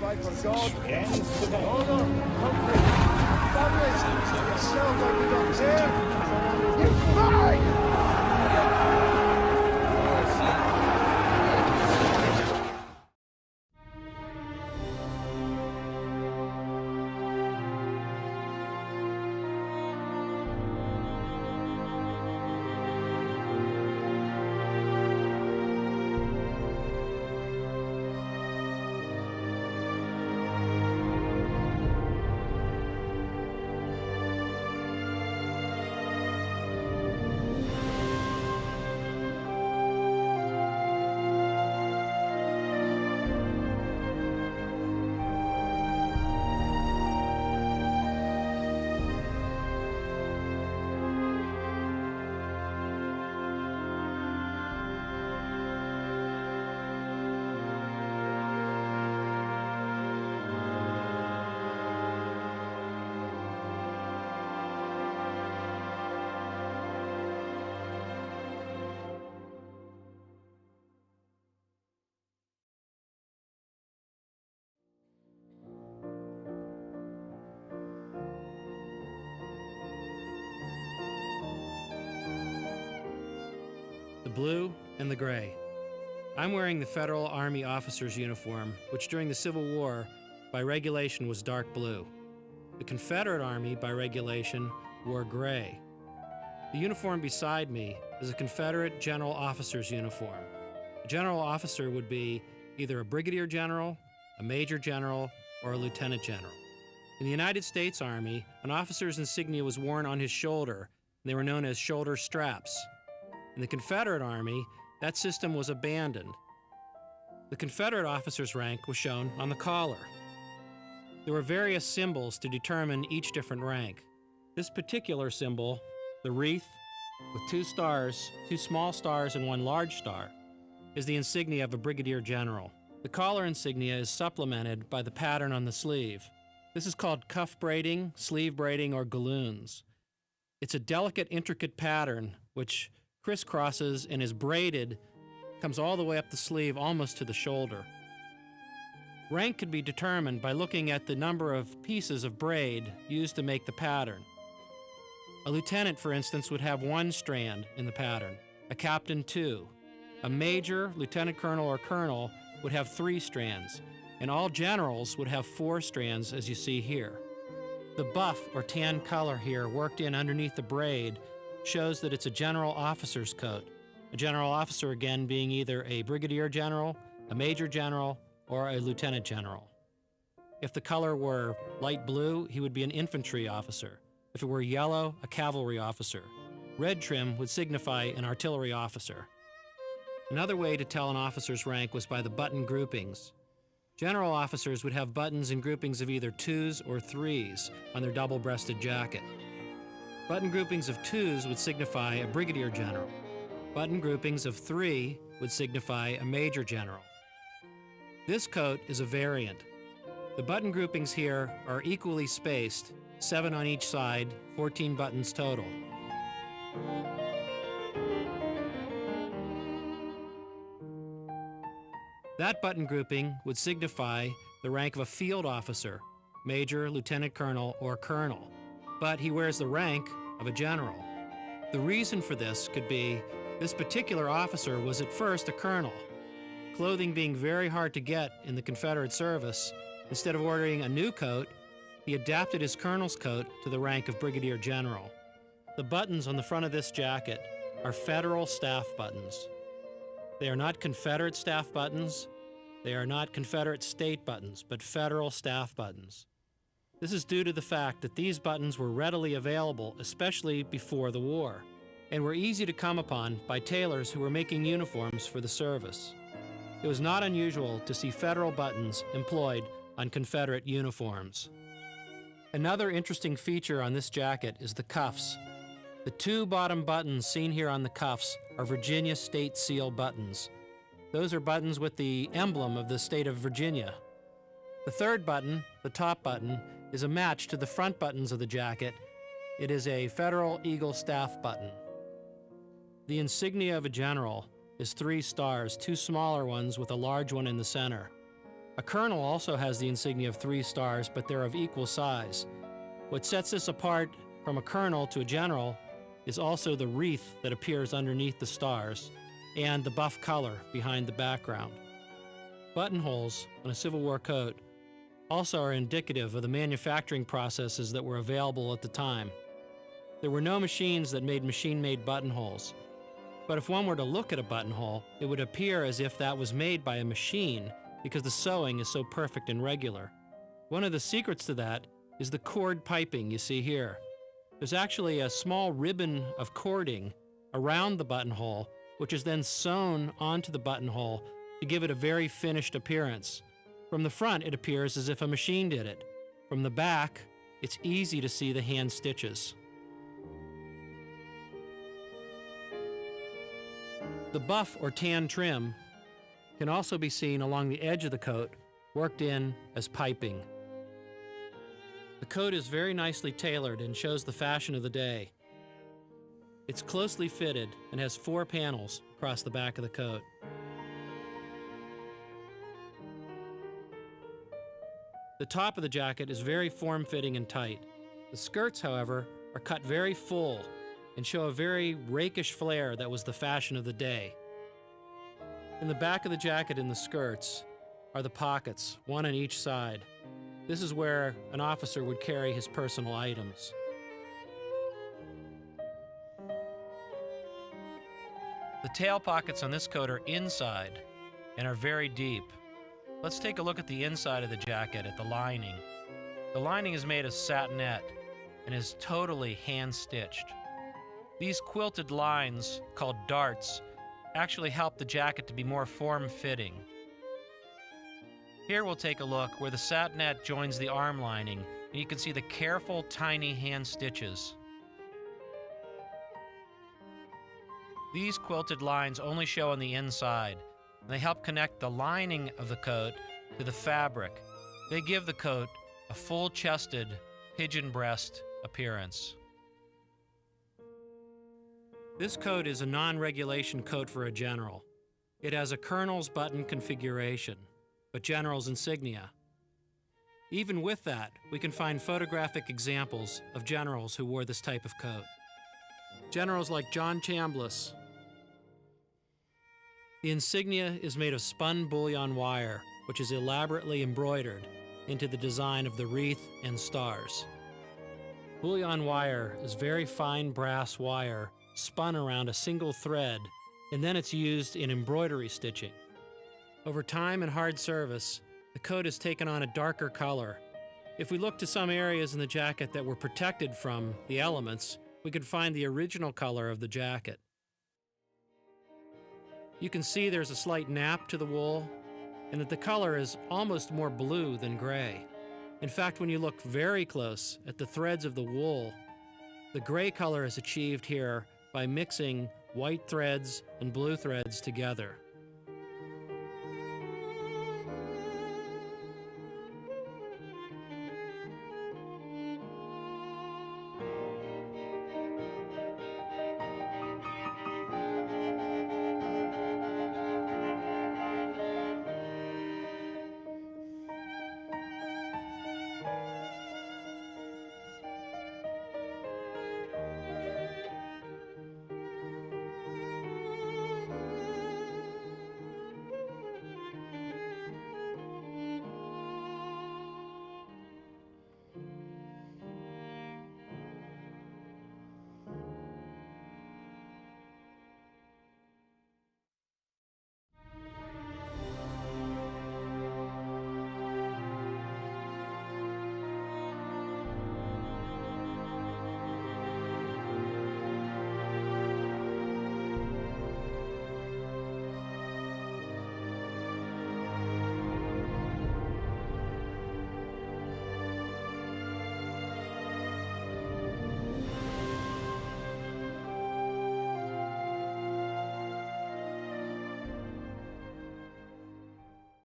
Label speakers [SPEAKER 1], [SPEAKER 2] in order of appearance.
[SPEAKER 1] fight for God, honor, country, family, yourself like you don't care. You fight!
[SPEAKER 2] The blue and the gray. I'm wearing the Federal Army officer's uniform, which during the Civil War, by regulation, was dark blue. The Confederate Army, by regulation, wore gray. The uniform beside me is a Confederate general officer's uniform. A general officer would be either a brigadier general, a major general, or a lieutenant general. In the United States Army, an officer's insignia was worn on his shoulder, and they were known as shoulder straps. In the Confederate Army, that system was abandoned. The Confederate officer's rank was shown on the collar. There were various symbols to determine each different rank. This particular symbol, the wreath, with 2 stars, 2 small stars and 1 large star, is the insignia of a brigadier general. The collar insignia is supplemented by the pattern on the sleeve. This is called cuff braiding, sleeve braiding, or galloons. It's a delicate, intricate pattern which crisscrosses and is braided, comes all the way up the sleeve almost to the shoulder. Rank could be determined by looking at the number of pieces of braid used to make the pattern. A lieutenant, for instance, would have 1 strand in the pattern, a captain 2. A major, lieutenant colonel, or colonel would have 3 strands, and all generals would have 4 strands, as you see here. The buff or tan color here worked in underneath the braid shows that it's a general officer's coat. A general officer, again, being either a brigadier general, a major general, or a lieutenant general. If the color were light blue, he would be an infantry officer. If it were yellow, a cavalry officer. Red trim would signify an artillery officer. Another way to tell an officer's rank was by the button groupings. General officers would have buttons in groupings of either 2s or 3s on their double-breasted jacket. Button groupings of 2s would signify a brigadier general. Button groupings of 3 would signify a major general. This coat is a variant. The button groupings here are equally spaced, 7 on each side, 14 buttons total. That button grouping would signify the rank of a field officer, major, lieutenant colonel, or colonel, but he wears the rank of a general. The reason for this could be this particular officer was at first a colonel. Clothing being very hard to get in the Confederate service, instead of ordering a new coat, he adapted his colonel's coat to the rank of brigadier general. The buttons on the front of this jacket are Federal staff buttons. They are not Confederate staff buttons. They are not Confederate state buttons, but Federal staff buttons. This is due to the fact that these buttons were readily available, especially before the war, and were easy to come upon by tailors who were making uniforms for the service. It was not unusual to see Federal buttons employed on Confederate uniforms. Another interesting feature on this jacket is the cuffs. The 2 bottom buttons seen here on the cuffs are Virginia State Seal buttons. Those are buttons with the emblem of the state of Virginia. The 3rd button, the top button, is a match to the front buttons of the jacket. It is a Federal Eagle staff button. The insignia of a general is 3 stars, 2 smaller ones with a large one in the center. A colonel also has the insignia of 3 stars, but they're of equal size. What sets this apart from a colonel to a general is also the wreath that appears underneath the stars and the buff color behind the background. Buttonholes on a Civil War coat also are indicative of the manufacturing processes that were available at the time. There were no machines that made machine-made buttonholes, but if one were to look at a buttonhole, it would appear as if that was made by a machine because the sewing is so perfect and regular. One of the secrets to that is the cord piping you see here. There's actually a small ribbon of cording around the buttonhole, which is then sewn onto the buttonhole to give it a very finished appearance. From the front, it appears as if a machine did it. From the back, it's easy to see the hand stitches. The buff or tan trim can also be seen along the edge of the coat, worked in as piping. The coat is very nicely tailored and shows the fashion of the day. It's closely fitted and has 4 panels across the back of the coat. The top of the jacket is very form-fitting and tight. The skirts, however, are cut very full and show a very rakish flare that was the fashion of the day. In the back of the jacket and the skirts are the pockets, one on each side. This is where an officer would carry his personal items. The tail pockets on this coat are inside and are very deep. Let's take a look at the inside of the jacket, at the lining. The lining is made of satinette and is totally hand-stitched. These quilted lines, called darts, actually help the jacket to be more form-fitting. Here we'll take a look where the satinette joins the arm lining, and you can see the careful, tiny hand stitches. These quilted lines only show on the inside, and they help connect the lining of the coat to the fabric. They give the coat a full-chested, pigeon breast appearance. This coat is a non-regulation coat for a general. It has a colonel's button configuration, but general's insignia. Even with that, we can find photographic examples of generals who wore this type of coat. Generals like John Chambliss. The insignia is made of spun bullion wire, which is elaborately embroidered into the design of the wreath and stars. Bullion wire is very fine brass wire spun around a single thread, and then it's used in embroidery stitching. Over time and hard service, the coat has taken on a darker color. If we look to some areas in the jacket that were protected from the elements, we can find the original color of the jacket. You can see there's a slight nap to the wool, and that the color is almost more blue than gray. In fact, when you look very close at the threads of the wool, the gray color is achieved here by mixing white threads and blue threads together.